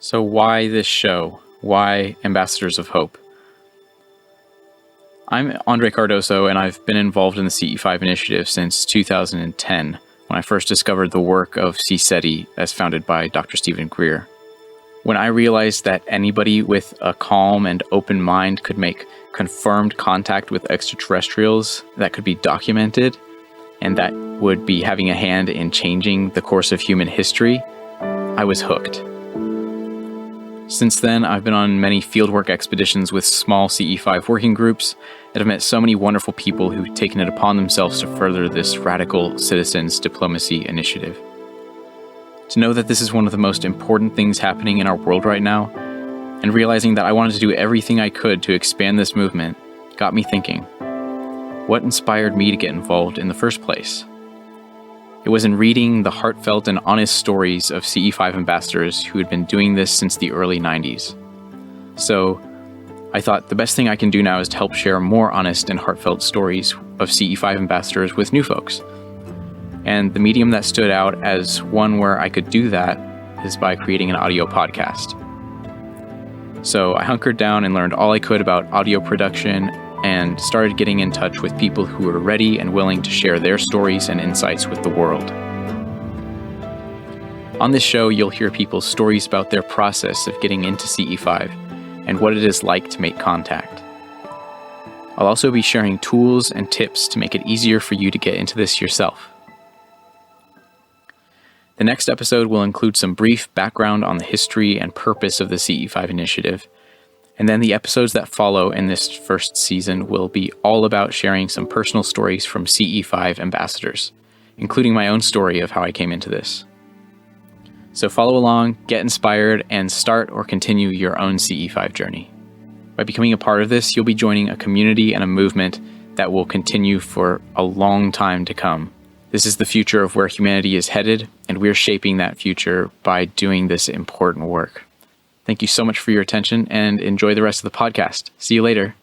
So why this show? Why Ambassadors of Hope? I'm Andre Cardoso, and I've been involved in the CE5 initiative since 2010, when I first discovered the work of CSETI as founded by Dr. Stephen Greer. When I realized that anybody with a calm and open mind could make confirmed contact with extraterrestrials that could be documented, and that would be having a hand in changing the course of human history, I was hooked. Since then, I've been on many fieldwork expeditions with small CE5 working groups and have met so many wonderful people who've taken it upon themselves to further this radical citizens diplomacy initiative. To know that this is one of the most important things happening in our world right now, and realizing that I wanted to do everything I could to expand this movement, got me thinking, what inspired me to get involved in the first place? It was in reading the heartfelt and honest stories of CE5 ambassadors who had been doing this since the early 90s. So I thought the best thing I can do now is to help share more honest and heartfelt stories of CE5 ambassadors with new folks. And the medium that stood out as one where I could do that is by creating an audio podcast. So I hunkered down and learned all I could about audio production and started getting in touch with people who were ready and willing to share their stories and insights with the world. On this show, you'll hear people's stories about their process of getting into CE5 and what it is like to make contact. I'll also be sharing tools and tips to make it easier for you to get into this yourself. The next episode will include some brief background on the history and purpose of the CE5 initiative. And then the episodes that follow in this first season will be all about sharing some personal stories from CE5 ambassadors, including my own story of how I came into this. So follow along, get inspired, and start or continue your own CE5 journey. By becoming a part of this, you'll be joining a community and a movement that will continue for a long time to come. This is the future of where humanity is headed, and we're shaping that future by doing this important work. Thank you so much for your attention and enjoy the rest of the podcast. See you later.